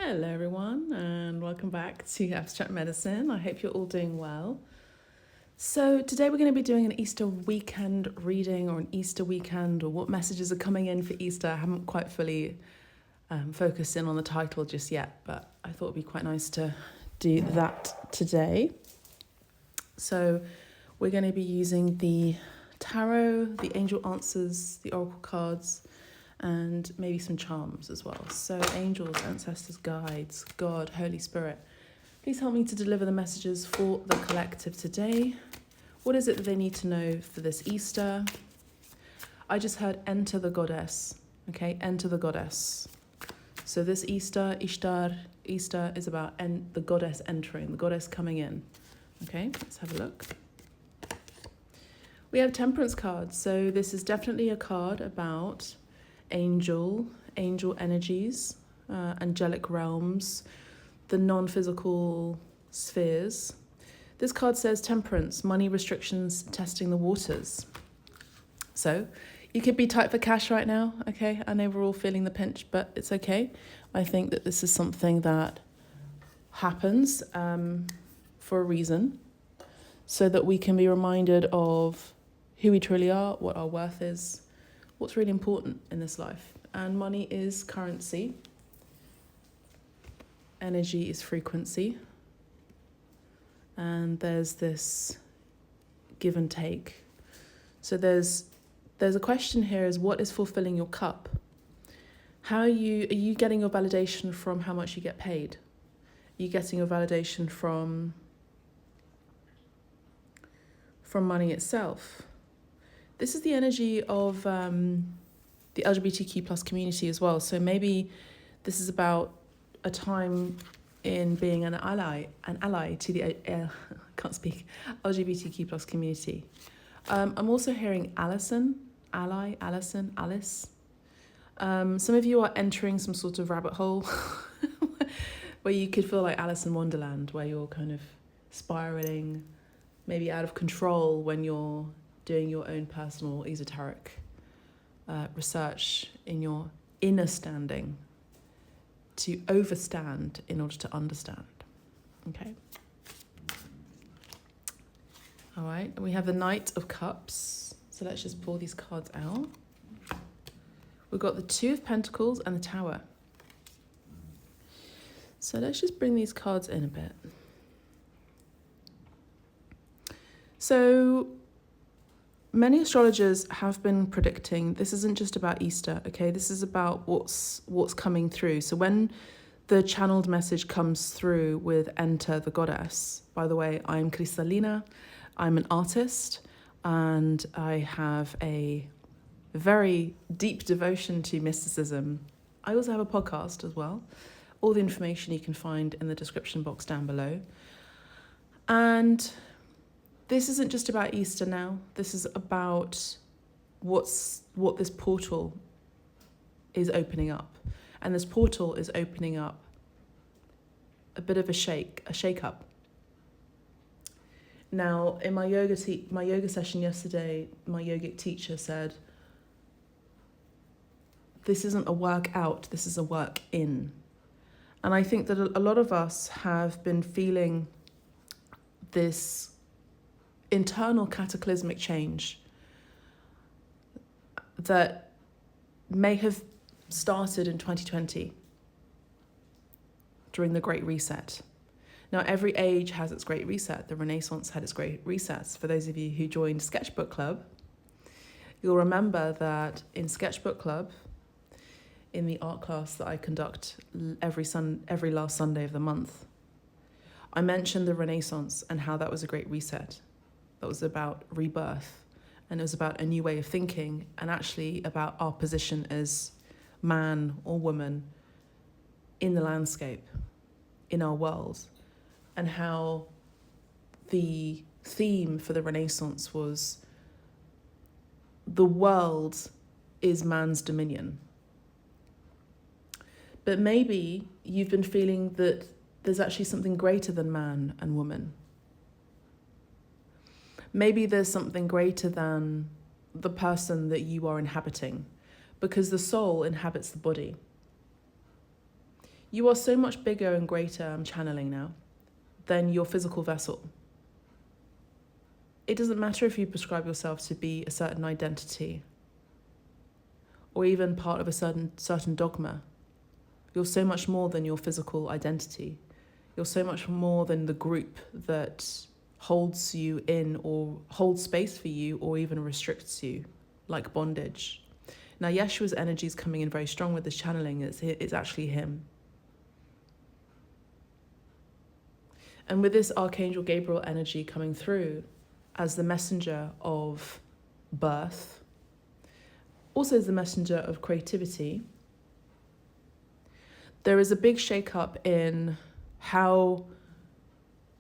Hello everyone and welcome back to Abstract Medicine. I hope you're all doing well. So today we're going to be doing an Easter weekend reading or an Easter weekend or what messages are coming in for Easter. I haven't quite fully focused in on the title just yet, but I thought it'd be quite nice to do that today. So we're going to be using the tarot, the angel answers, the oracle cards, and maybe some charms as well. So angels, ancestors, guides, God, Holy Spirit, please help me to deliver the messages for the collective today. What is it that they need to know for this Easter? I just heard enter the goddess, okay? Enter the goddess. So this Easter is about the goddess entering, the goddess coming in. Okay, let's have a look. We have temperance cards. So this is definitely a card about angel energies, angelic realms, the non-physical spheres. This card says temperance, money restrictions, testing the waters. So you could be tight for cash right now, okay? I know we're all feeling the pinch, but it's okay. I think that this is something that happens for a reason, so that we can be reminded of who we truly are, what our worth is, what's really important in this life. And money is currency. Energy is frequency. And there's this give and take. So there's a question here is, what is fulfilling your cup? Are you getting your validation from how much you get paid? Are you getting your validation from money itself? This is the energy of the LGBTQ plus community as well. So maybe this is about a time in being an ally to the LGBTQ plus community. I'm also hearing Alice. Some of you are entering some sort of rabbit hole where you could feel like Alice in Wonderland, where you're kind of spiraling, maybe out of control when you're doing your own personal esoteric research in your inner standing to overstand in order to understand. Okay. All right. And we have the Knight of Cups. So let's just pull these cards out. We've got the Two of Pentacles and the Tower. So let's just bring these cards in a bit. So many astrologers have been predicting this isn't just about Easter, okay? This is about what's coming through. So when the channeled message comes through with Enter the Goddess, by the way, I'm Cristallina, I'm an artist, and I have a very deep devotion to mysticism. I also have a podcast as well. All the information you can find in the description box down below. And this isn't just about Easter now. This is about what this portal is opening up. And this portal is opening up a bit of a shake-up. Now, in my yoga session yesterday, my yogic teacher said, this isn't a work out, this is a work in. And I think that a lot of us have been feeling this internal cataclysmic change that may have started in 2020 during the Great Reset. Now, every age has its Great Reset. The Renaissance had its Great Resets. For those of you who joined Sketchbook Club, you'll remember that in Sketchbook Club, in the art class that I conduct every last Sunday of the month, I mentioned the Renaissance and how that was a great reset. That was about rebirth, and it was about a new way of thinking, and actually about our position as man or woman in the landscape, in our world, and how the theme for the Renaissance was the world is man's dominion. But maybe you've been feeling that there's actually something greater than man and woman. Maybe there's something greater than the person that you are inhabiting, because the soul inhabits the body. You are so much bigger and greater, I'm channeling now, than your physical vessel. It doesn't matter if you prescribe yourself to be a certain identity or even part of a certain dogma. You're so much more than your physical identity. You're so much more than the group that holds you in or holds space for you or even restricts you, like bondage. Now, Yeshua's energy is coming in very strong with this channeling. It's actually him. And with this Archangel Gabriel energy coming through as the messenger of birth, also as the messenger of creativity, there is a big shake-up in how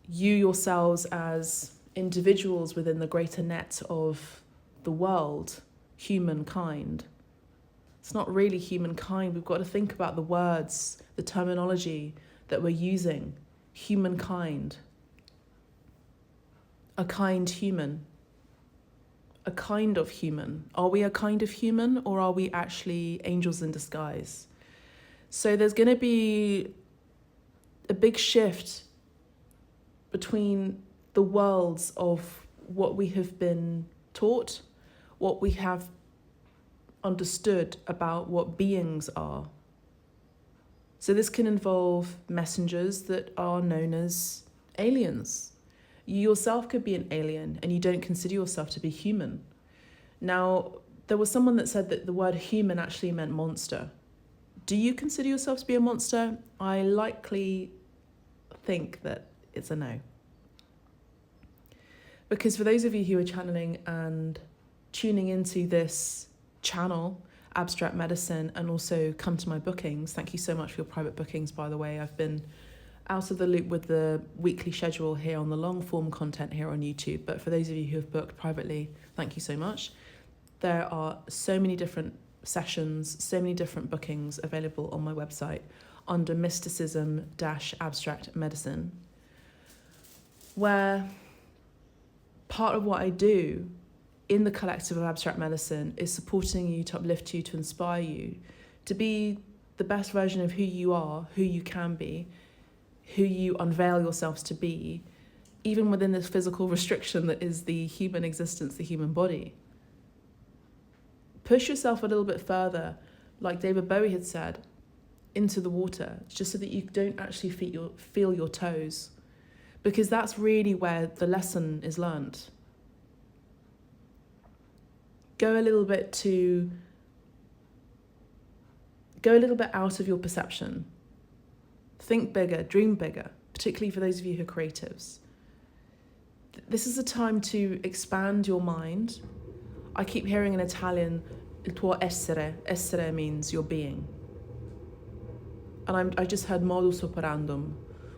you yourselves as individuals within the greater net of the world, humankind. It's not really humankind. We've got to think about the words, the terminology that we're using. Humankind. A kind human. A kind of human. Are we a kind of human, or are we actually angels in disguise? So there's going to be a big shift between the worlds of what we have been taught, what we have understood about what beings are. So this can involve messengers that are known as aliens. You yourself could be an alien and you don't consider yourself to be human. Now, there was someone that said that the word human actually meant monster. Do you consider yourself to be a monster? I likely think that it's a no. Because for those of you who are channeling and tuning into this channel, Abstract Medicine, and also come to my bookings, thank you so much for your private bookings, by the way. I've been out of the loop with the weekly schedule here on the long form content here on YouTube, but for those of you who have booked privately, thank you so much. There are so many different sessions, so many different bookings available on my website under mysticism-abstract medicine, where part of what I do in the collective of abstract medicine is supporting you, to uplift you, to inspire you, to be the best version of who you are, who you can be, who you unveil yourselves to be, even within this physical restriction that is the human existence, the human body. Push yourself a little bit further, like David Bowie had said, into the water, just so that you don't actually feel your toes, because that's really where the lesson is learned. Go a little bit out of your perception. Think bigger, dream bigger, particularly for those of you who are creatives. This is a time to expand your mind. I keep hearing in Italian, il tuo essere. Essere means your being. And I just heard modus operandum,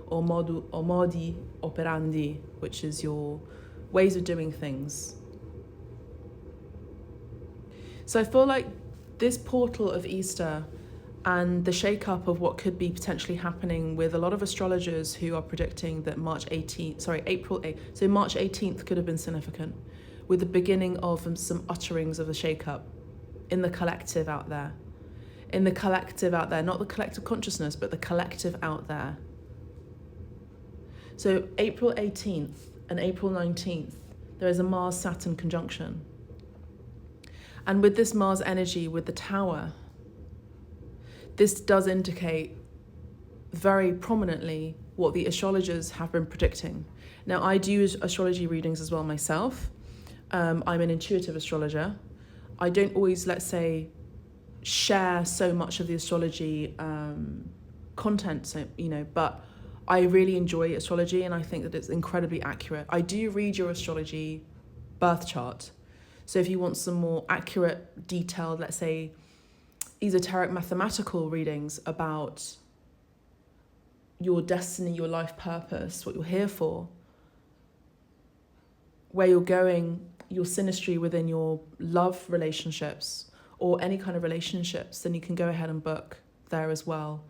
or modi operandi, which is your ways of doing things. So I feel like this portal of Easter and the shake-up of what could be potentially happening with a lot of astrologers who are predicting that March 18th could have been significant, with the beginning of some utterings of the shake-up in the collective out there. In the collective out there, not the collective consciousness, but the collective out there. So April 18th and April 19th, there is a Mars-Saturn conjunction. And with this Mars energy, with the tower, this does indicate very prominently what the astrologers have been predicting. Now, I do astrology readings as well myself. I'm an intuitive astrologer. I don't always, let's say, share so much of the astrology content, but I really enjoy astrology and I think that it's incredibly accurate. I do read your astrology birth chart. So if you want some more accurate, detailed, let's say, esoteric mathematical readings about your destiny, your life purpose, what you're here for, where you're going, your synastry within your love relationships or any kind of relationships, then you can go ahead and book there as well.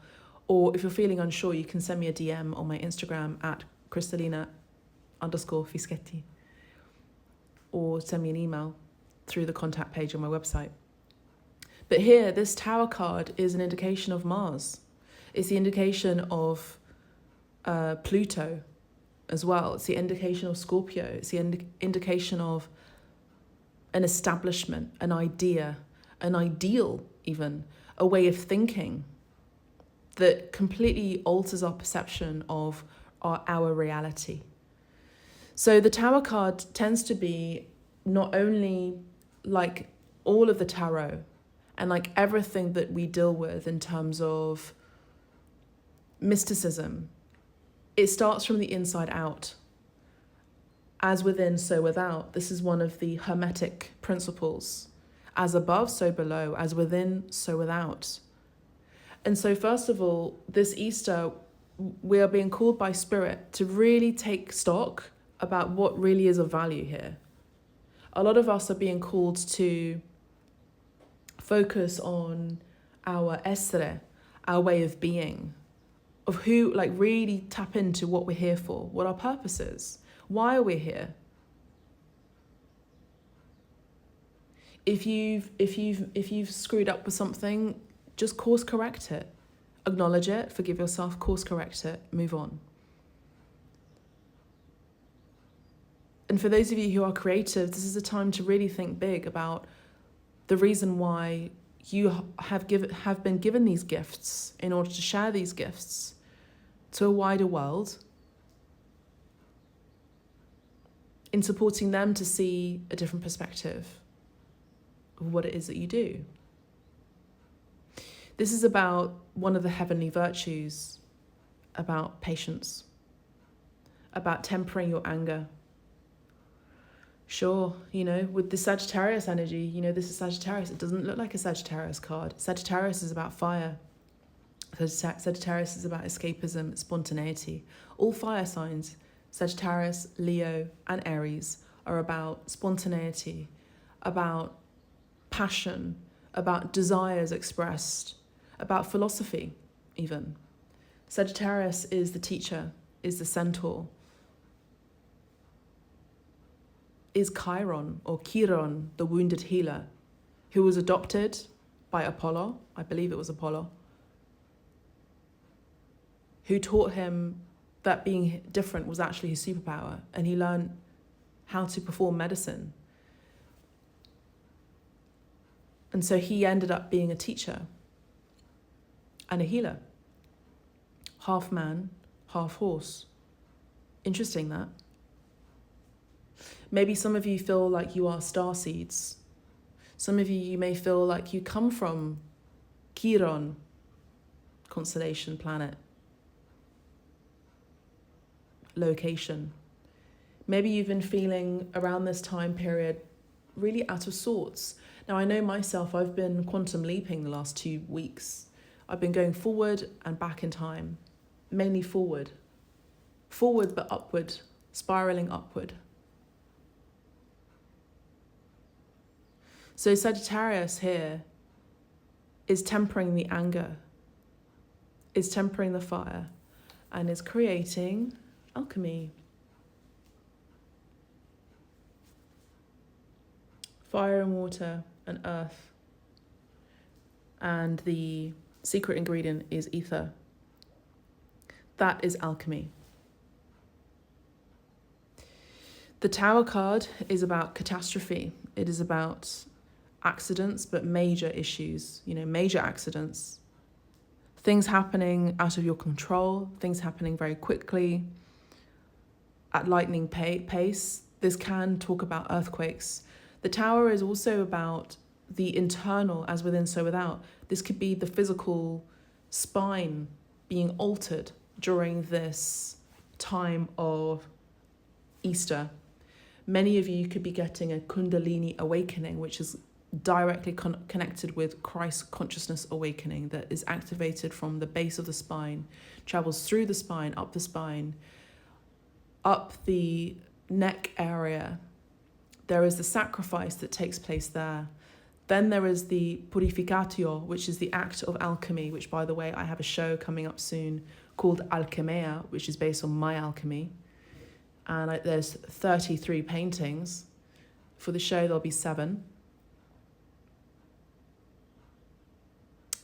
Or if you're feeling unsure, you can send me a DM on my Instagram at Cristallina_Fischetti, or send me an email through the contact page on my website. But here, this Tower card is an indication of Mars. It's the indication of Pluto as well. It's the indication of Scorpio. It's the indication of an establishment, an idea, an ideal even, a way of thinking that completely alters our perception of our reality. So the Tower card tends to be not only like all of the tarot and like everything that we deal with in terms of mysticism, it starts from the inside out. As within, so without. This is one of the Hermetic principles. As above, so below. As within, so without. And so first of all, this Easter, we are being called by Spirit to really take stock about what really is of value here. A lot of us are being called to focus on our essere, our way of being, of who, like really tap into what we're here for, what our purpose is, why are we here. If you've screwed up with something, just course correct it. Acknowledge it, forgive yourself, course correct it, move on. And for those of you who are creative, this is a time to really think big about the reason why you have been given these gifts in order to share these gifts to a wider world, in supporting them to see a different perspective of what it is that you do. This is about one of the heavenly virtues, about patience, about tempering your anger. Sure, with the Sagittarius energy, this is Sagittarius. It doesn't look like a Sagittarius card. Sagittarius is about fire. Sagittarius is about escapism, spontaneity. All fire signs, Sagittarius, Leo, and Aries, are about spontaneity, about passion, about desires expressed, about philosophy even. Sagittarius is the teacher, is the centaur, is Chiron or Chiron, the wounded healer, who was adopted by Apollo, I believe it was Apollo, who taught him that being different was actually his superpower, and he learned how to perform medicine. And so he ended up being a teacher and a healer. Half man, half horse. Interesting that. Maybe some of you feel like you are star seeds. Some of you may feel like you come from Chiron, constellation, planet, location. Maybe you've been feeling around this time period really out of sorts. Now, I know myself, I've been quantum leaping the last 2 weeks. I've been going forward and back in time, mainly forward. Forward but upward, spiraling upward. So Sagittarius here is tempering the anger, is tempering the fire, and is creating alchemy. Fire and water and earth. And the secret ingredient is ether. That is alchemy. The Tower card is about catastrophe. It is about accidents, but major issues, major accidents. Things happening out of your control, things happening very quickly, at lightning pace. This can talk about earthquakes. The Tower is also about the internal, as within, so without. This could be the physical spine being altered during this time of Easter. Many of you could be getting a Kundalini awakening, which is directly connected with Christ consciousness awakening, that is activated from the base of the spine, travels through the spine, up the neck area. There is the sacrifice that takes place there. Then there is the purificatio, which is the act of alchemy, which, by the way, I have a show coming up soon called Alchemea, which is based on my alchemy. And there's 33 paintings. For the show, there'll be 7.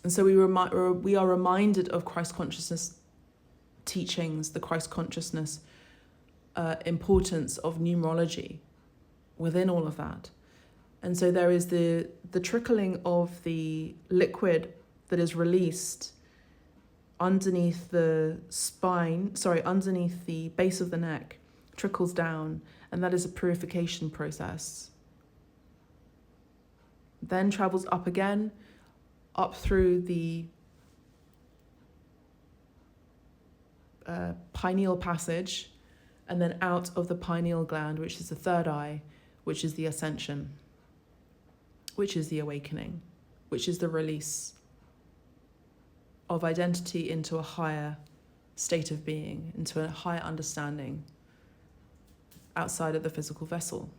And so we are reminded of Christ consciousness teachings, the Christ consciousness importance of numerology within all of that. And so there is the trickling of the liquid that is released underneath the underneath the base of the neck, trickles down, and that is a purification process. Then travels up again, up through the pineal passage, and then out of the pineal gland, which is the third eye, which is the ascension, which is the awakening, which is the release of identity into a higher state of being, into a higher understanding outside of the physical vessel.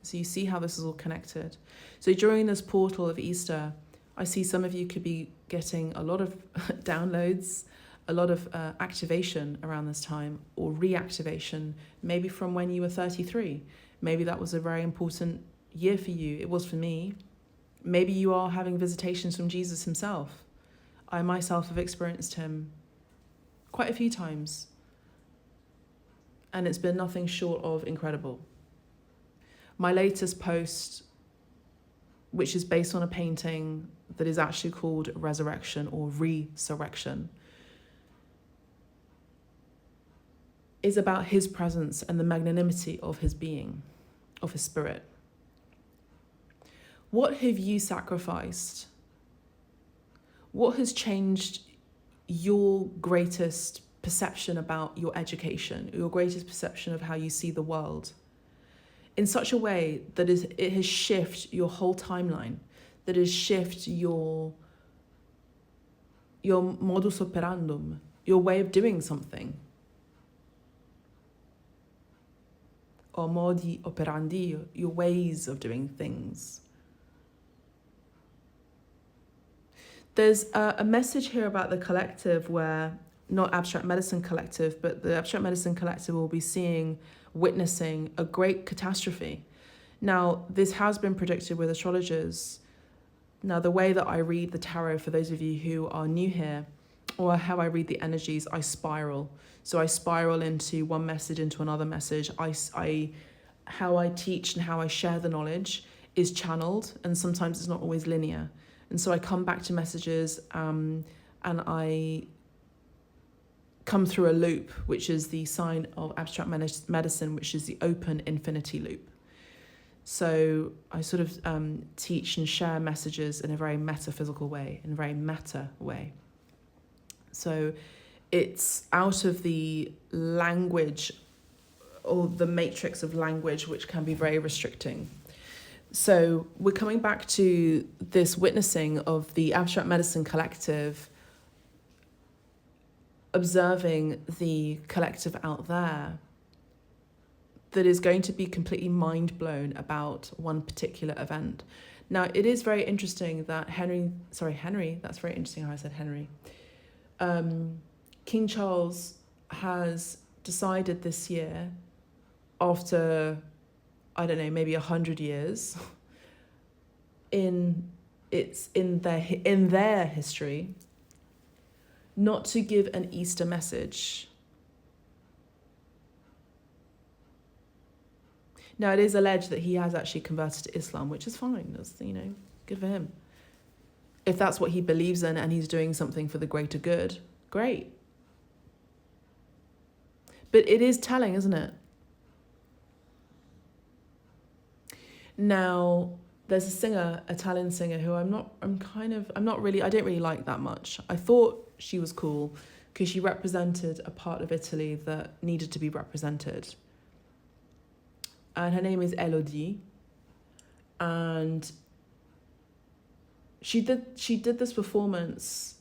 So you see how this is all connected. So during this portal of Easter, I see some of you could be getting a lot of downloads, a lot of activation around this time, or reactivation, maybe from when you were 33. Maybe that was a very important year for you. It was for me. Maybe you are having visitations from Jesus himself. I myself have experienced him quite a few times, and it's been nothing short of incredible. My latest post, which is based on a painting that is actually called Resurrection or Resurrection, is about his presence and the magnanimity of his being, of his spirit. What have you sacrificed? What has changed your greatest perception about your education, your greatest perception of how you see the world, in such a way that it has shifted your whole timeline, that has shifted your modus operandum, your way of doing something? Or modi operandi, your ways of doing things. There's a message here about the collective where, not Abstract Medicine Collective, but the Abstract Medicine Collective will be witnessing a great catastrophe. Now, this has been predicted with astrologers. Now, the way that I read the tarot, for those of you who are new here, or how I read the energies, I spiral. So I spiral into one message, into another message. How I teach and how I share the knowledge is channeled, and sometimes it's not always linear. And so I come back to messages and I come through a loop, which is the sign of abstract medicine, which is the open infinity loop. So I sort of teach and share messages in a very metaphysical way, in a very meta way. So it's out of the language or the matrix of language, which can be very restricting. So we're coming back to this witnessing of the Abstract Medicine Collective, observing the collective out there that is going to be completely mind blown about one particular event. Now, it is very interesting that Henry, that's very interesting how I said Henry. King Charles has decided this year, after, I don't know, maybe 100 years, in their history, not to give an Easter message. Now, it is alleged that he has actually converted to Islam, which is fine. That's, good for him. If that's what he believes in and he's doing something for the greater good, great. But it is telling, isn't it? Now, there's a singer, Italian singer, who I don't really like that much. I thought she was cool because she represented a part of Italy that needed to be represented. And her name is Elodie. And she did this performance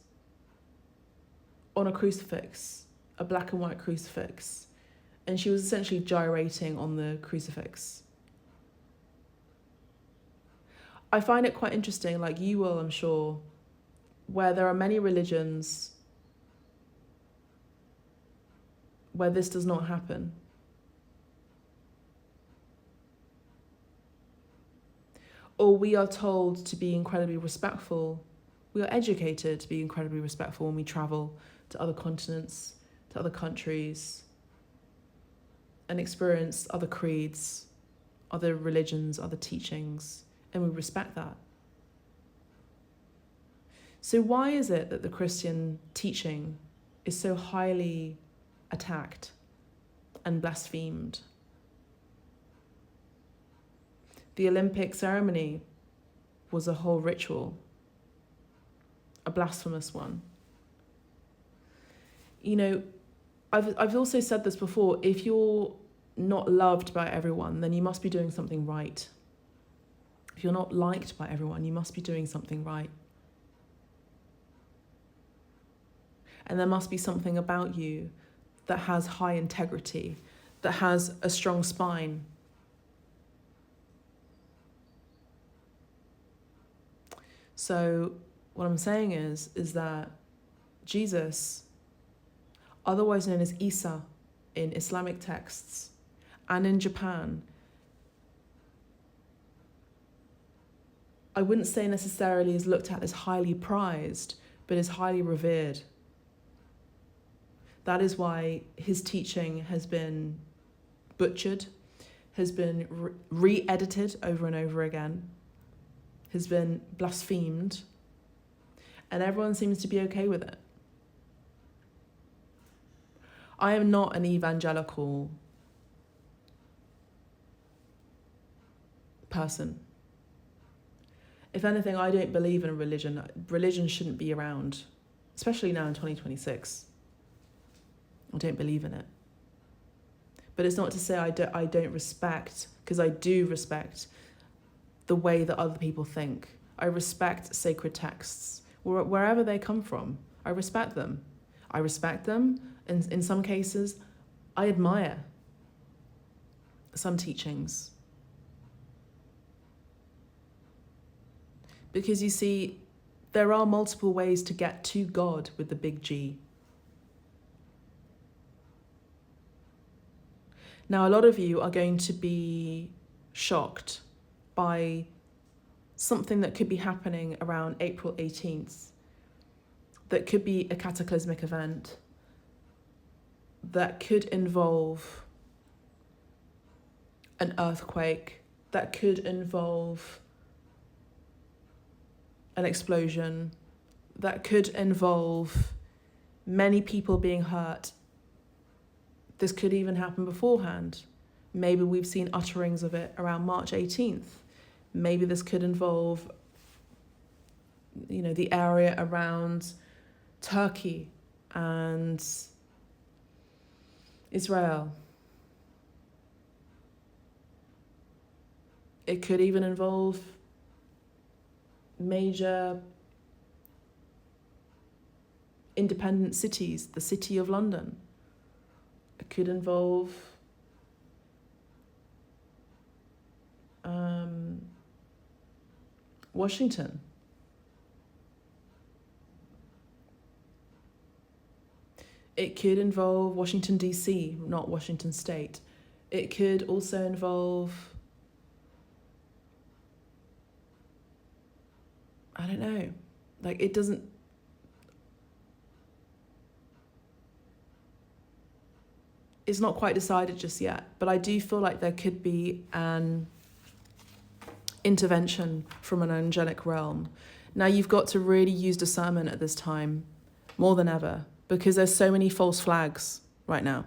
on a crucifix, a black and white crucifix. And she was essentially gyrating on the crucifix. I find it quite interesting, like you will, I'm sure, where there are many religions where this does not happen. Or we are told to be incredibly respectful. We are educated to be incredibly respectful when we travel to other continents, to other countries, and experience other creeds, other religions, other teachings, and we respect that. So why is it that the Christian teaching is so highly attacked and blasphemed? The Olympic ceremony was a whole ritual, a blasphemous one. You know, I've also said this before, if you're not loved by everyone, then you must be doing something right. If you're not liked by everyone, you must be doing something right. And there must be something about you that has high integrity, that has a strong spine. So what I'm saying is that Jesus, otherwise known as Isa in Islamic texts and in Japan, I wouldn't say necessarily is looked at as highly prized, but is highly revered. That is why his teaching has been butchered, has been re-edited over and over again, has been blasphemed, and everyone seems to be okay with it. I am not an evangelical person. If anything, I don't believe in religion. Religion shouldn't be around, especially now in 2026. I don't believe in it. But it's not to say I don't respect, because I do respect the way that other people think. I respect sacred texts, wherever they come from. I respect them. I respect them, and in some cases, I admire some teachings. Because you see, there are multiple ways to get to God with the big G. Now, a lot of you are going to be shocked by something that could be happening around April 18th, that could be a cataclysmic event, that could involve an earthquake, that could involve an explosion, that could involve many people being hurt. This could even happen beforehand. Maybe we've seen utterings of it around March 18th. Maybe this could involve, the area around Turkey and Israel. It could even involve major independent cities, the City of London. It could involve Washington. It could involve Washington, D.C., not Washington State. It could also involve, I don't know, it doesn't, it's not quite decided just yet, but I do feel like there could be an intervention from an angelic realm. Now, you've got to really use discernment at this time, more than ever, because there's so many false flags right now.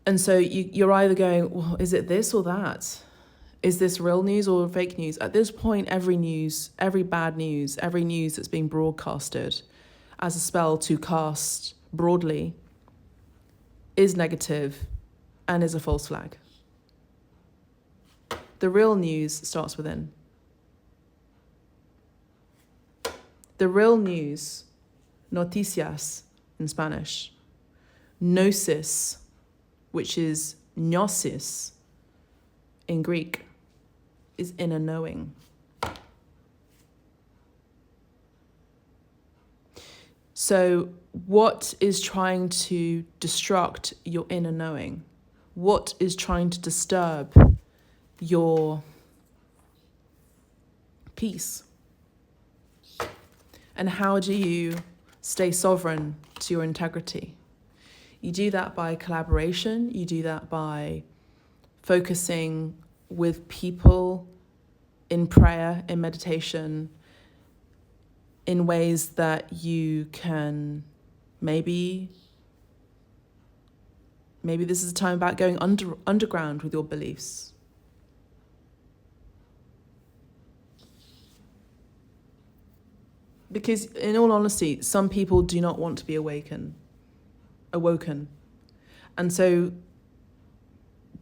And so you're either going, well, is it this or that? Is this real news or fake news? At this point, every news, every bad news, every news that's being broadcasted as a spell to cast broadly is negative and is a false flag. The real news starts within. The real news, noticias in Spanish, gnosis, which is gnosis in Greek, is inner knowing. So what is trying to destruct your inner knowing? What is trying to disturb your peace? And how do you stay sovereign to your integrity? You do that by collaboration. You do that by focusing with people in prayer, in meditation, in ways that you can maybe this is a time about going underground with your beliefs. Because in all honesty, some people do not want to be awoken. And so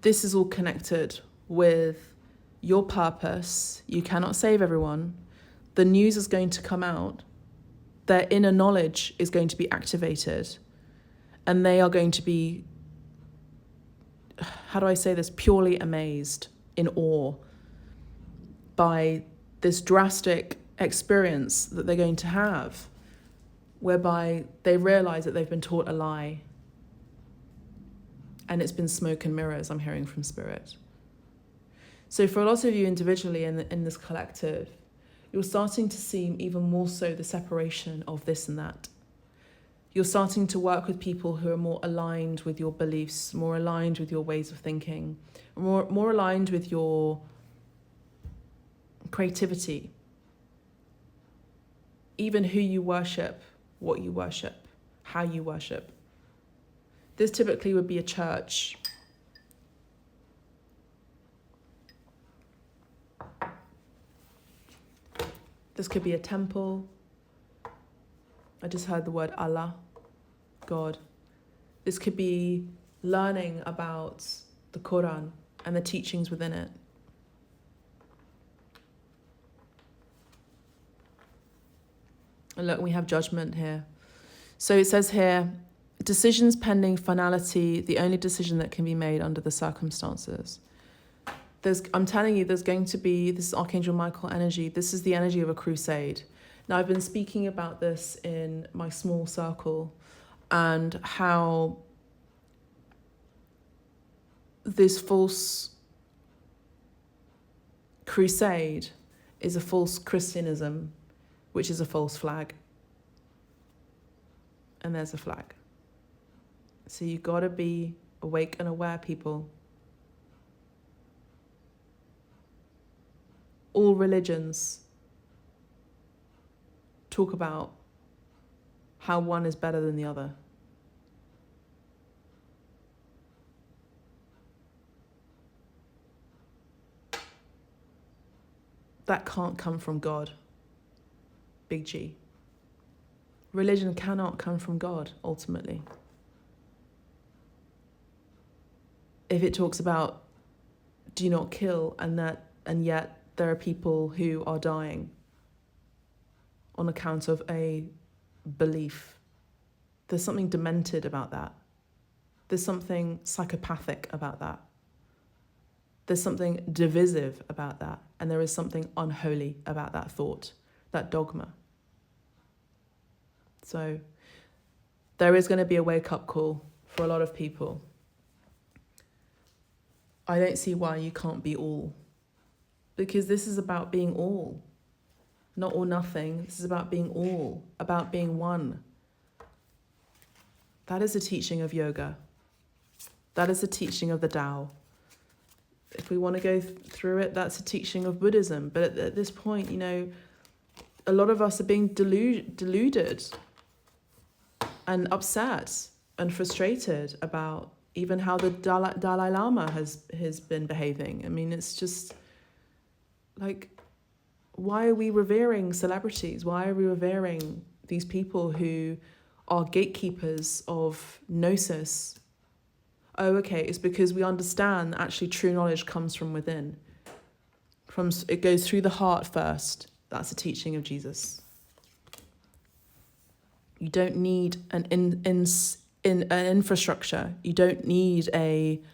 this is all connected with your purpose. You cannot save everyone. The news is going to come out. Their inner knowledge is going to be activated. And they are going to be, how do I say this, purely amazed, in awe by this drastic experience that they're going to have, whereby they realize that they've been taught a lie. And it's been smoke and mirrors, I'm hearing from Spirit. So for a lot of you individually in this collective, you're starting to see even more so the separation of this and that. You're starting to work with people who are more aligned with your beliefs, more aligned with your ways of thinking, more aligned with your creativity, even who you worship, what you worship, how you worship. This typically would be a church. This could be a temple. I just heard the word Allah, God. This could be learning about the Quran and the teachings within it. And look, we have judgment here. So it says here, decisions pending finality, the only decision that can be made under the circumstances. I'm telling you, there's going to be, this is Archangel Michael energy. This is the energy of a crusade. Now, I've been speaking about this in my small circle and how this false crusade is a false Christianism, which is a false flag. And there's a flag. So you got to be awake and aware, people. All religions talk about how one is better than the other. That can't come from God. Big G. Religion cannot come from God, ultimately. If it talks about do not kill, and yet there are people who are dying on account of a belief, there's something demented about that. There's something psychopathic about that. There's something divisive about that. And there is something unholy about that thought, that dogma. So there is going to be a wake-up call for a lot of people. I don't see why you can't be all. Because this is about being all. Not all nothing. This is about being all. About being one. That is the teaching of yoga. That is the teaching of the Tao. If we want to go through it, that's a teaching of Buddhism. But at this point, a lot of us are being deluded and upset and frustrated about even how the Dalai Lama has been behaving. I mean, it's just like, why are we revering celebrities? Why are we revering these people who are gatekeepers of gnosis? Oh, okay, it's because we understand that actually true knowledge comes from within. It goes through the heart first. That's the teaching of Jesus. You don't need an infrastructure. You don't need an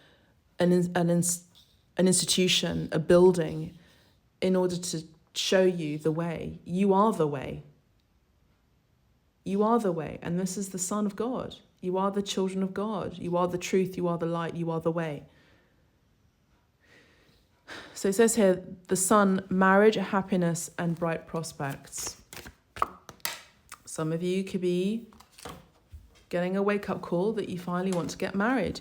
institution, a building, in order to show you the way. You are the way. You are the way, and this is the Son of God. You are the children of God. You are the truth. You are the light. You are the way. So it says here, the Son, marriage, happiness, and bright prospects. Some of you could be getting a wake-up call that you finally want to get married.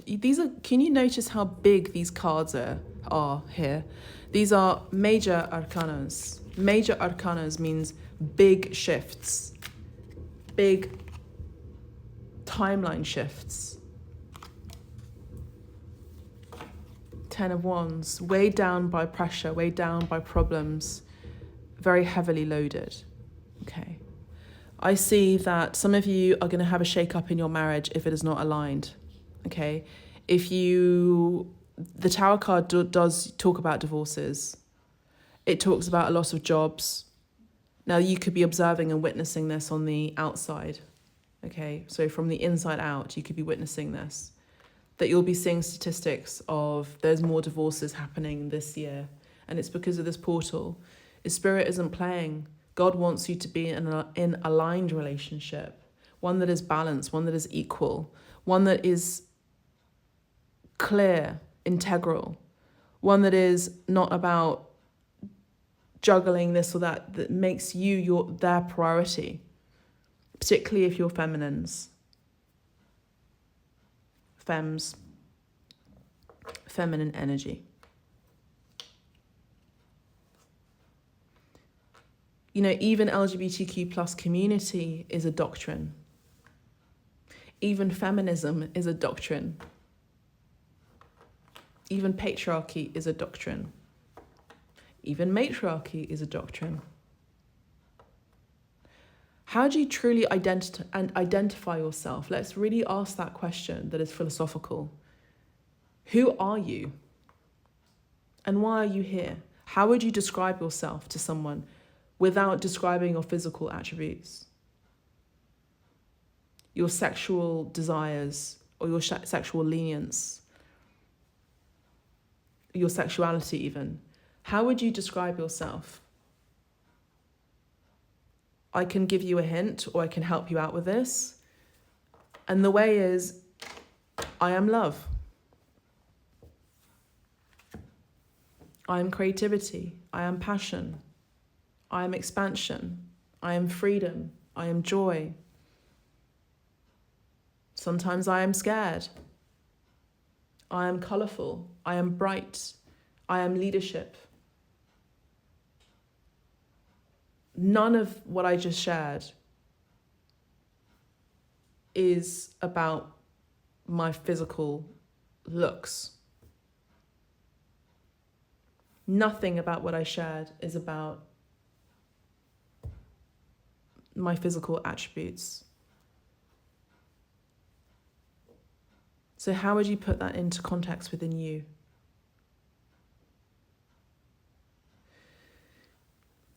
Can you notice how big these cards are here? These are major arcanas. Major arcanas means big shifts, big timeline shifts. 10 of Wands, weighed down by pressure, weighed down by problems, very heavily loaded. Okay. I see that some of you are going to have a shake-up in your marriage if it is not aligned. Okay. The Tower card does talk about divorces. It talks about a loss of jobs. Now, you could be observing and witnessing this on the outside. Okay. So from the inside out, you could be witnessing this. That you'll be seeing statistics of there's more divorces happening this year. And it's because of this portal. If Spirit isn't playing, God wants you to be in an aligned relationship. One that is balanced, one that is equal, one that is clear, integral, one that is not about juggling this or that makes you their priority, particularly if you're feminines. Fems, feminine energy. You know, even LGBTQ plus community is a doctrine. Even feminism is a doctrine. Even patriarchy is a doctrine. Even matriarchy is a doctrine. How do you truly identify yourself? Let's really ask that question that is philosophical. Who are you? And why are you here? How would you describe yourself to someone without describing your physical attributes? Your sexual desires or your sexual lenience, your sexuality even. How would you describe yourself? I can give you a hint or I can help you out with this. And the way is, I am love. I am creativity. I am passion. I am expansion. I am freedom. I am joy. Sometimes I am scared. I am colourful. I am bright. I am leadership. None of what I just shared is about my physical looks. Nothing about what I shared is about my physical attributes. So how would you put that into context within you?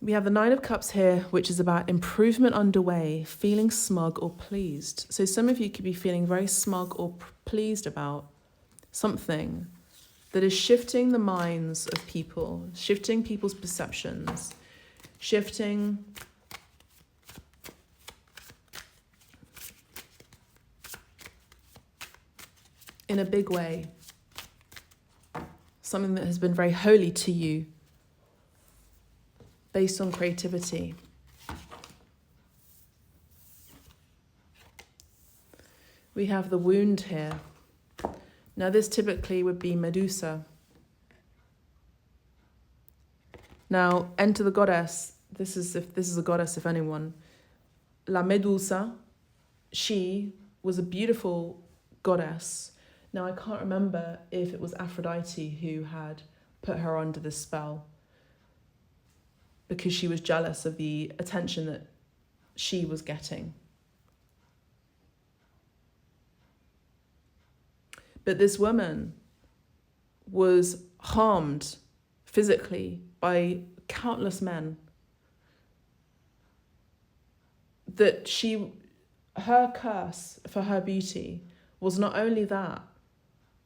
We have the 9 of Cups here, which is about improvement underway, feeling smug or pleased. So some of you could be feeling very smug or pleased about something that is shifting the minds of people, shifting people's perceptions, shifting in a big way. Something that has been very holy to you, based on creativity. We have the wound here. Now this typically would be Medusa. Now enter the goddess. This is a goddess, if anyone. La Medusa, she was a beautiful goddess. Now I can't remember if it was Aphrodite who had put her under this spell, because she was jealous of the attention that she was getting. But this woman was harmed physically by countless men. That her curse for her beauty was not only that,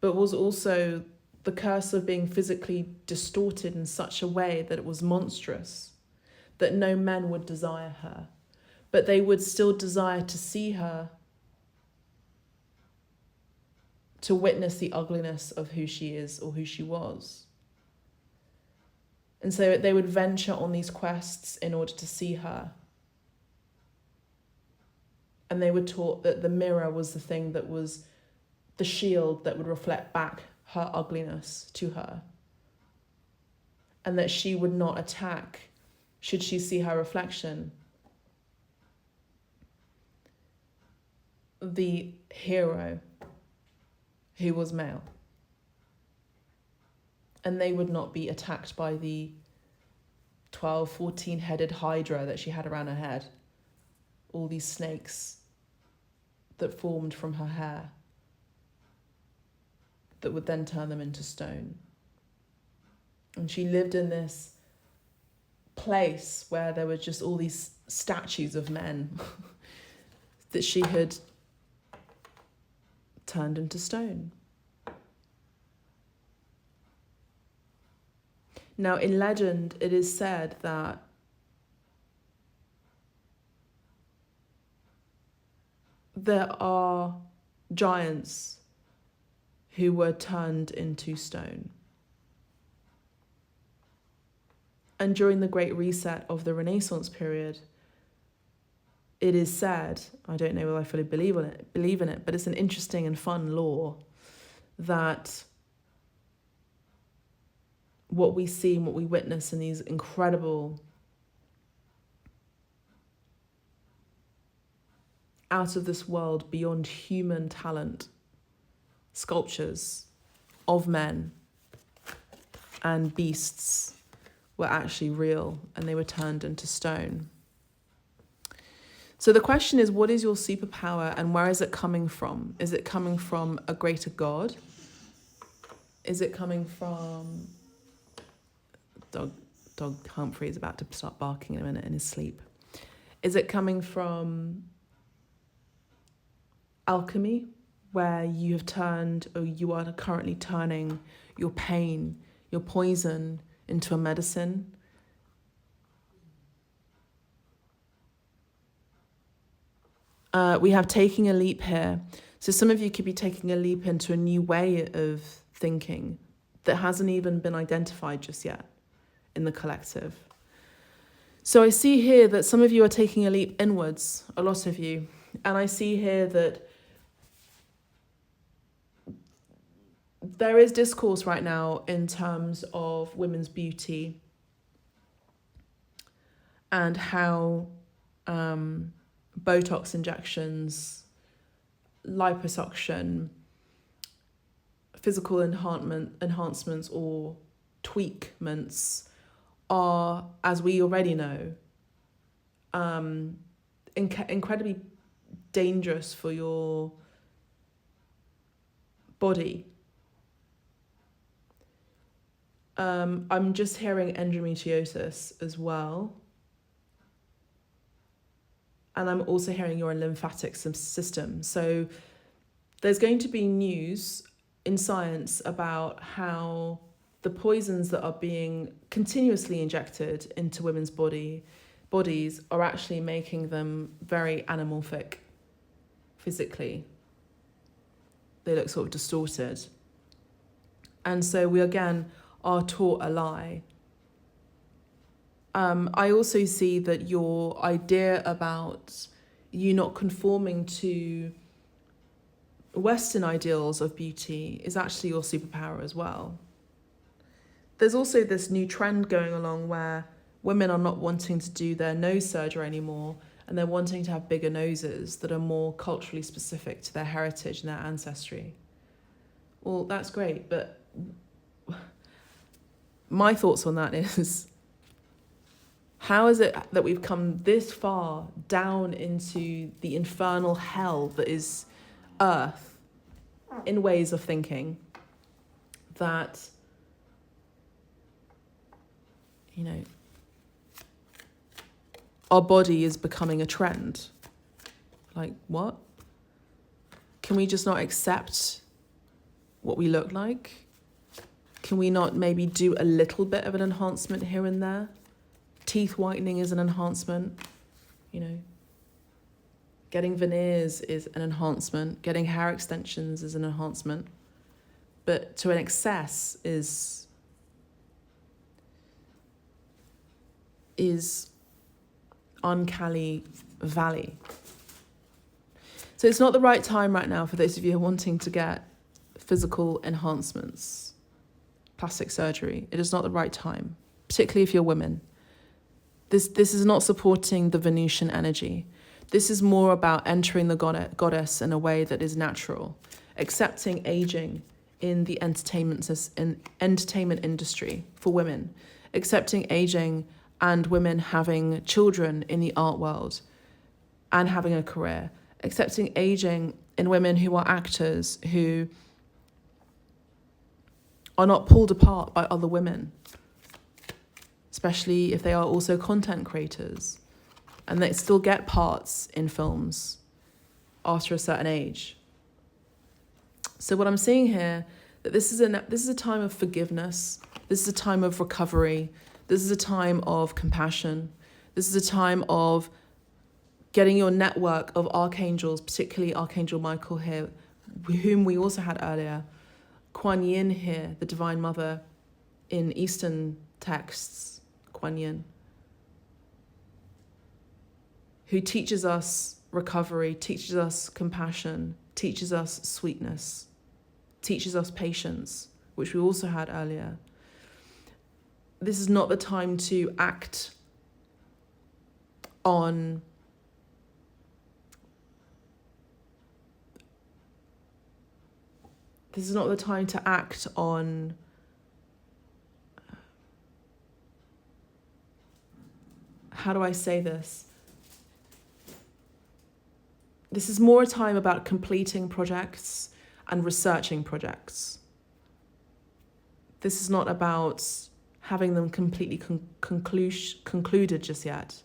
but was also the curse of being physically distorted in such a way that it was monstrous, that no men would desire her, but they would still desire to see her, to witness the ugliness of who she is or who she was. And so they would venture on these quests in order to see her. And they were taught that the mirror was the thing that was the shield that would reflect back her ugliness to her. And that she would not attack should she see her reflection. The hero who was male. And they would not be attacked by the 12, 14-headed hydra that she had around her head. All these snakes that formed from her hair that would then turn them into stone. And she lived in this place where there were just all these statues of men that she had turned into stone. Now, in legend, it is said that there are giants who were turned into stone. And during the Great Reset of the Renaissance period, it is said, I don't know whether I fully believe in it, but it's an interesting and fun lore that what we see and what we witness in these incredible out of this world, beyond human talent sculptures of men and beasts were actually real, and they were turned into stone. So the question is, what is your superpower and where is it coming from? Is it coming from a greater God? Is it coming from... Dog Humphrey is about to start barking in a minute in his sleep. Is it coming from alchemy, where you have turned, or you are currently turning your pain, your poison into a medicine? We have taking a leap here. So some of you could be taking a leap into a new way of thinking that hasn't even been identified just yet in the collective. So I see here that some of you are taking a leap inwards, a lot of you. And I see here that there is discourse right now in terms of women's beauty and how Botox injections, liposuction, physical enhancements or tweakments are, as we already know, incredibly dangerous for your body. I'm just hearing endometriosis as well. And I'm also hearing your lymphatic system. So there's going to be news in science about how the poisons that are being continuously injected into women's bodies are actually making them very anamorphic physically. They look sort of distorted. And so we again are taught a lie. I also see that your idea about you not conforming to Western ideals of beauty is actually your superpower as well. There's also this new trend going along where women are not wanting to do their nose surgery anymore, and they're wanting to have bigger noses that are more culturally specific to their heritage and their ancestry. Well, that's great, but my thoughts on that is, how is it that we've come this far down into the infernal hell that is Earth in ways of thinking that, you know, our body is becoming a trend? Like, what? Can we just not accept what we look like? Can we not maybe do a little bit of an enhancement here and there? Teeth whitening is an enhancement, you know. Getting veneers is an enhancement. Getting hair extensions is an enhancement. But to an excess is uncanny valley. So it's not the right time right now for those of you who are wanting to get physical enhancements, plastic surgery. It is not the right time, particularly if you're women. This is not supporting the Venusian energy. This is more about entering the goddess in a way that is natural, accepting aging in the entertainment industry for women, accepting aging and women having children in the art world and having a career, accepting aging in women who are actors, who are not pulled apart by other women, especially if they are also content creators and they still get parts in films after a certain age. So what I'm seeing here, that this is a time of forgiveness. This is a time of recovery. This is a time of compassion. This is a time of getting your network of archangels, particularly Archangel Michael here, whom we also had earlier, Kuan Yin here, the Divine Mother in Eastern texts, Kuan Yin, who teaches us recovery, teaches us compassion, teaches us sweetness, teaches us patience, which we also had earlier. This is not the time to act on how do I say this? This is more a time about completing projects and researching projects. This is not about having them completely concluded just yet.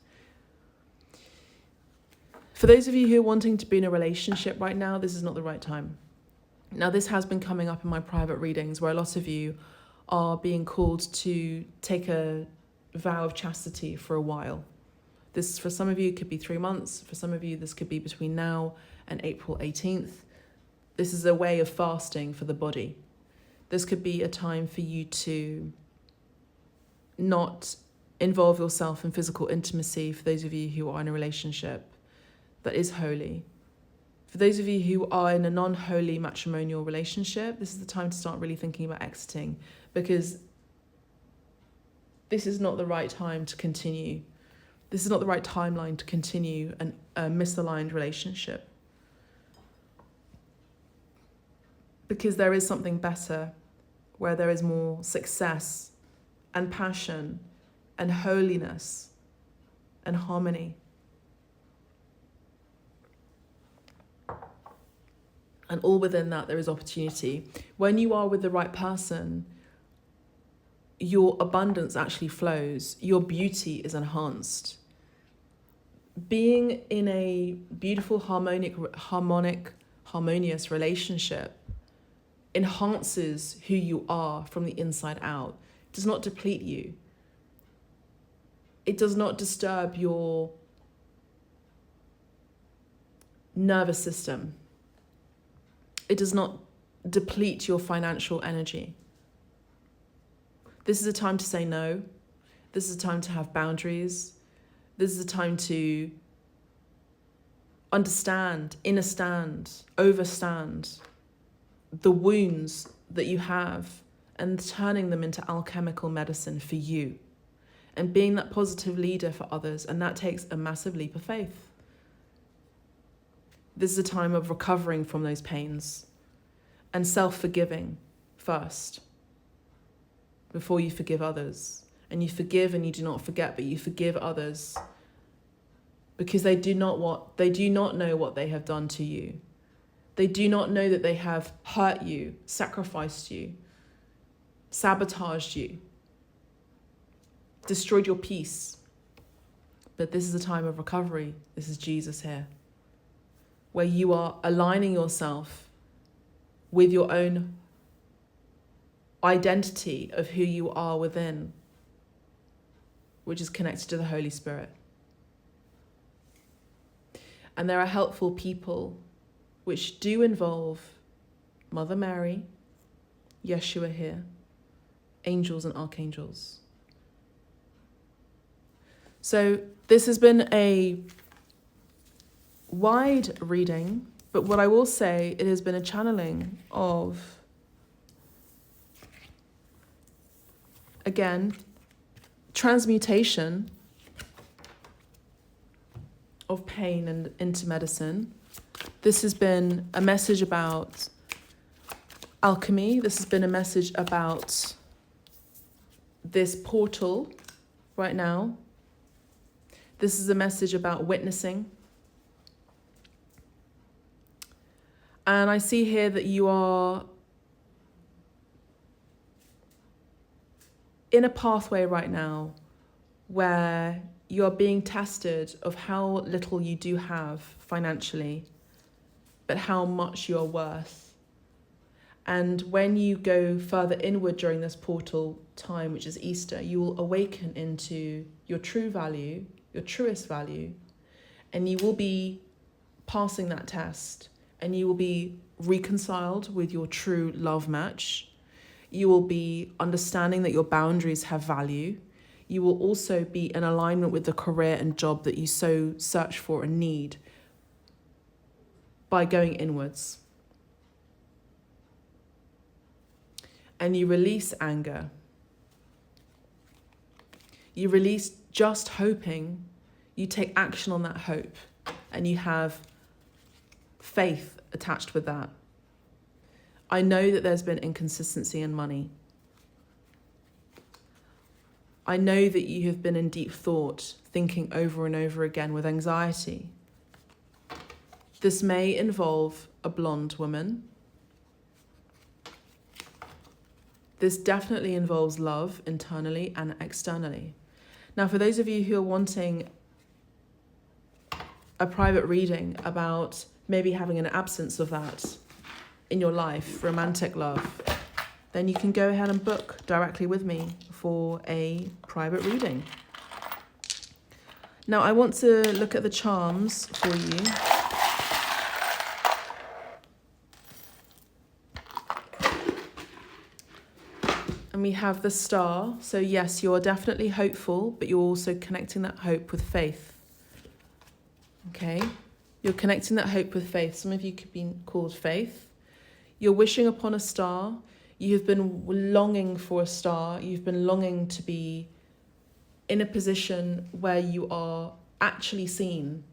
For those of you who are wanting to be in a relationship right now, this is not the right time. Now, this has been coming up in my private readings where a lot of you are being called to take a vow of chastity for a while. This, for some of you, could be 3 months. For some of you, this could be between now and April 18th. This is a way of fasting for the body. This could be a time for you to not involve yourself in physical intimacy, for those of you who are in a relationship that is holy. For those of you who are in a non-holy matrimonial relationship, this is the time to start really thinking about exiting, because this is not the right time to continue. This is not the right timeline to continue a misaligned relationship. Because there is something better, where there is more success and passion and holiness and harmony. And all within that, there is opportunity. When you are with the right person, your abundance actually flows. Your beauty is enhanced. Being in a beautiful, harmonious relationship enhances who you are from the inside out. It does not deplete you. It does not disturb your nervous system. It does not deplete your financial energy. This is a time to say no. This is a time to have boundaries. This is a time to understand, overstand the wounds that you have and turning them into alchemical medicine for you and being that positive leader for others. And that takes a massive leap of faith. This is a time of recovering from those pains and self-forgiving first before you forgive others. And you forgive and you do not forget, but you forgive others because they do not know what they have done to you. They do not know that they have hurt you, sacrificed you, sabotaged you, destroyed your peace. But this is a time of recovery. This is Jesus here, where you are aligning yourself with your own identity of who you are within, which is connected to the Holy Spirit. And there are helpful people which do involve Mother Mary, Yeshua here, angels and archangels. So this has been a wide reading But what I will say, it has been a channeling of, again, transmutation of pain and into medicine. This has been a message about alchemy. This has been a message about this portal right now. This is a message about witnessing. And I see here that you are in a pathway right now where you are being tested of how little you do have financially, but how much you are worth. And when you go further inward during this portal time, which is Easter, you will awaken into your true value, your truest value, and you will be passing that test, and you will be reconciled with your true love match. You will be understanding that your boundaries have value. You will also be in alignment with the career and job that you so search for and need by going inwards. And you release anger. You release just hoping. You take action on that hope, and you have faith attached with that. I know that there's been inconsistency in money. I know that you have been in deep thought, thinking over and over again with anxiety. This may involve a blonde woman. This definitely involves love internally and externally. Now, for those of you who are wanting a private reading about maybe having an absence of that in your life, romantic love, then you can go ahead and book directly with me for a private reading. Now, I want to look at the charms for you. And we have the star. So yes, you're definitely hopeful, but you're also connecting that hope with faith. Okay? You're connecting that hope with faith. Some of you could be called Faith. You're wishing upon a star. You have been longing for a star. You've been longing to be in a position where you are actually seen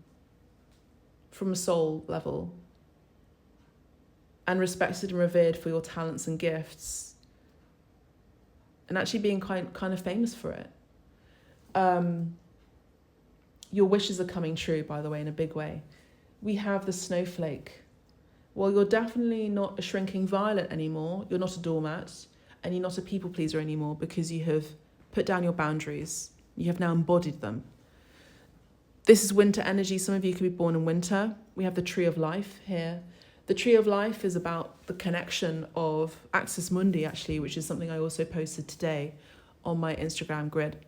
from a soul level and respected and revered for your talents and gifts, and actually being kind of famous for it. Your wishes are coming true, by the way, in a big way. We have the snowflake. Well, you're definitely not a shrinking violet anymore. You're not a doormat, and you're not a people pleaser anymore, because you have put down your boundaries. You have now embodied them. This is winter energy. Some of you could be born in winter. We have the tree of life here. The tree of life is about the connection of Axis Mundi, actually, which is something I also posted today on my Instagram grid.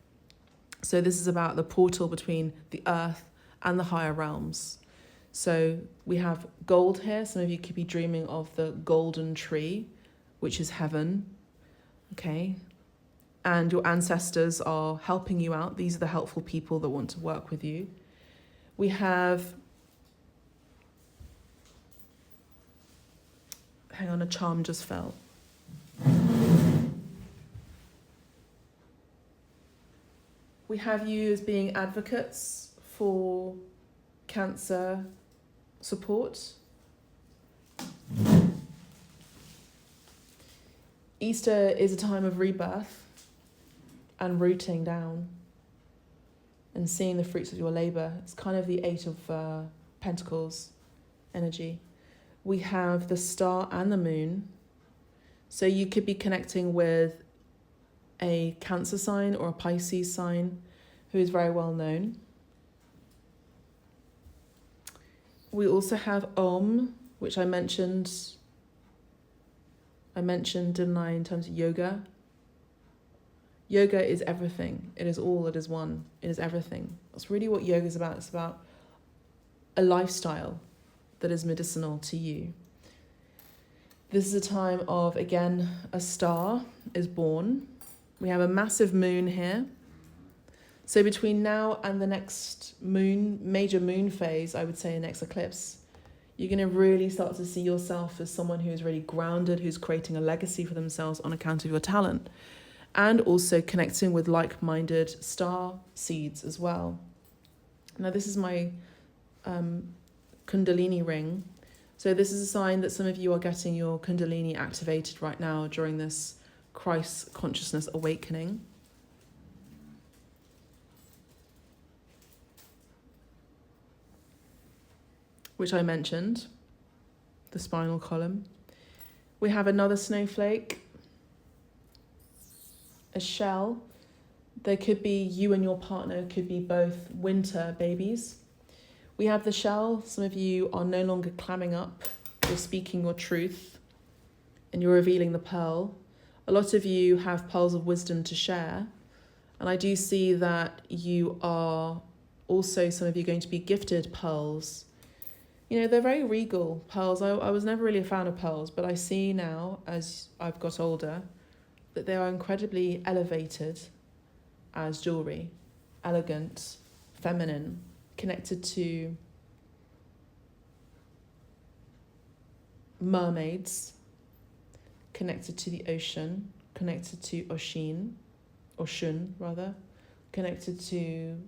So this is about the portal between the earth and the higher realms. So we have gold here. Some of you could be dreaming of the golden tree, which is heaven. Okay. And your ancestors are helping you out. These are the helpful people that want to work with you. We have, hang on, a charm just fell. We have you as being advocates for cancer support. Easter is a time of rebirth and rooting down and seeing the fruits of your labor. It's kind of the Eight of Pentacles energy. We have the star and the moon. So you could be connecting with a Cancer sign or a Pisces sign who is very well known. We also have Om, which I mentioned, didn't I, in terms of yoga? Yoga is everything. It is all, it is one. It is everything. That's really what yoga is about. It's about a lifestyle that is medicinal to you. This is a time of, again, a star is born. We have a massive moon here. So between now and the next moon, major moon phase, I would say next eclipse, You're going to really start to see yourself as someone who's really grounded, who's creating a legacy for themselves on account of your talent, and also connecting with like-minded star seeds as well. Now, this is my Kundalini ring. So this is a sign that some of you are getting your Kundalini activated right now during this Christ consciousness awakening. Which I mentioned, the spinal column. We have another snowflake, a shell. There could be you and your partner, could be both winter babies. We have the shell. Some of you are no longer clamming up. You're speaking your truth and you're revealing the pearl. A lot of you have pearls of wisdom to share. And I do see that you are also, some of you, going to be gifted pearls. You know, they're very regal, pearls. I was never really a fan of pearls, but I see now, as I've got older, that they are incredibly elevated as jewellery. Elegant, feminine, connected to mermaids, connected to the ocean, connected to Oshun, connected to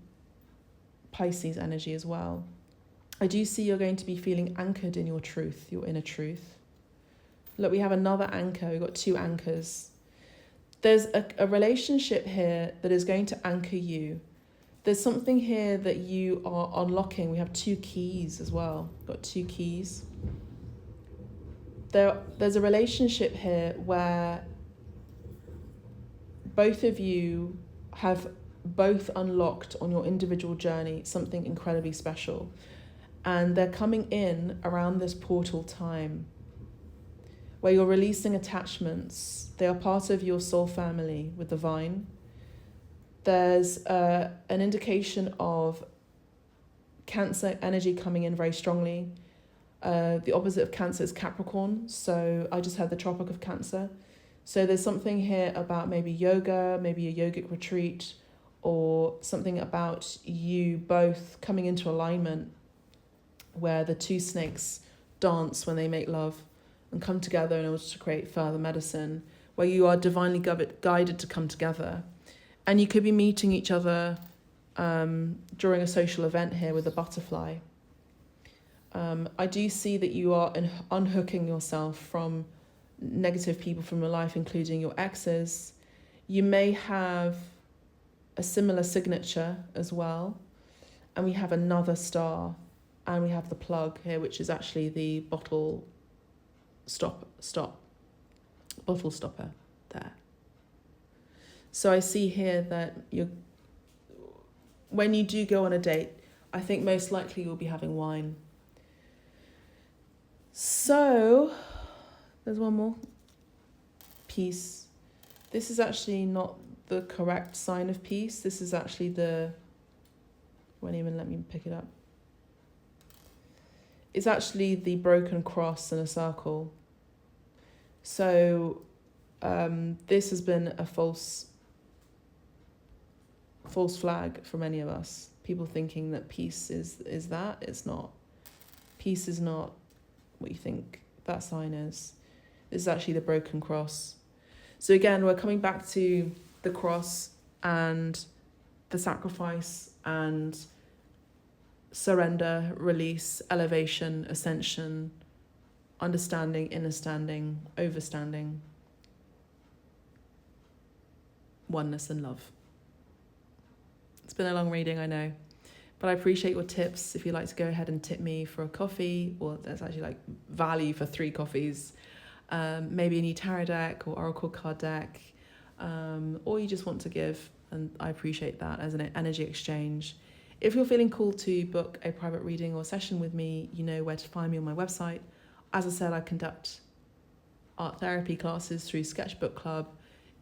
Pisces energy as well. I do see you're going to be feeling anchored in your truth, your inner truth. Look, we have another anchor. We've got two anchors. There's a relationship here that is going to anchor you. There's something here that you are unlocking. We have two keys as well. We've got two keys. There's a relationship here where both of you have both unlocked on your individual journey something incredibly special. And they're coming in around this portal time where you're releasing attachments. They are part of your soul family with the vine. There's an indication of Cancer energy coming in very strongly. The opposite of Cancer is Capricorn. So I just had the Tropic of Cancer. So there's something here about maybe yoga, maybe a yogic retreat, or something about you both coming into alignment where the two snakes dance when they make love and come together in order to create further medicine, where you are divinely guided to come together. And you could be meeting each other during a social event here with a butterfly. I do see that you are unhooking yourself from negative people from your life, including your exes. You may have a similar signature as well. And we have another star. And we have the plug here, which is actually the bottle bottle stopper there. So I see here that when you do go on a date, I think most likely you'll be having wine. So there's one more. Peace. This is actually not the correct sign of peace. This is actually won't even let me pick it up. It's actually the broken cross in a circle. So this has been a false flag for many of us. People thinking that peace is that. It's not. Peace is not what you think that sign is. This is actually the broken cross. So again, we're coming back to the cross and the sacrifice and surrender, release, elevation, ascension, understanding, understanding, overstanding, oneness and love. It's been a long reading, I know, but I appreciate your tips. If you'd like to go ahead and tip me for a coffee, or there's actually like value for 3 coffees, maybe a new tarot deck or oracle card deck, or you just want to give, and I appreciate that as an energy exchange. If you're feeling called to book a private reading or session with me, you know where to find me on my website. As I said, I conduct art therapy classes through Sketchbook Club.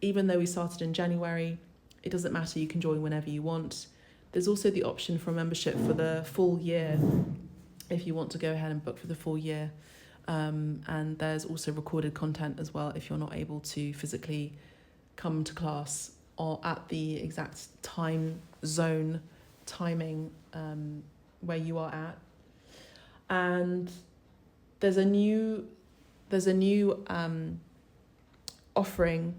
Even though we started in January, it doesn't matter, you can join whenever you want. There's also the option for membership for the full year, if you want to go ahead and book for the full year. And there's also recorded content as well if you're not able to physically come to class or at the exact timing where you are at. And there's a new offering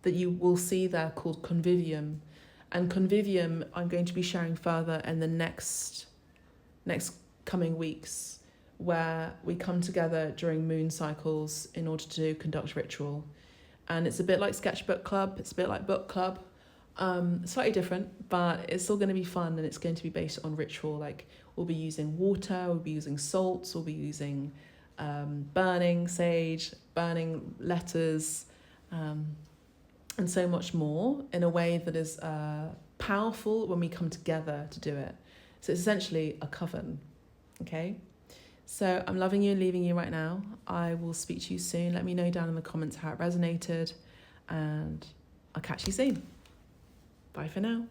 that you will see there called Convivium. And Convivium, I'm going to be sharing further in the next coming weeks, where we come together during moon cycles in order to conduct ritual. And it's a bit like Sketchbook Club, it's a bit like Book Club, slightly different, but it's still going to be fun, and it's going to be based on ritual. Like, we'll be using water, we'll be using salts, we'll be using burning sage, burning letters, and so much more, in a way that is powerful when we come together to do it. So it's essentially a coven, okay? So I'm loving you and leaving you right now. I will speak to you soon. Let me know down in the comments how it resonated, and I'll catch you soon. Bye for now.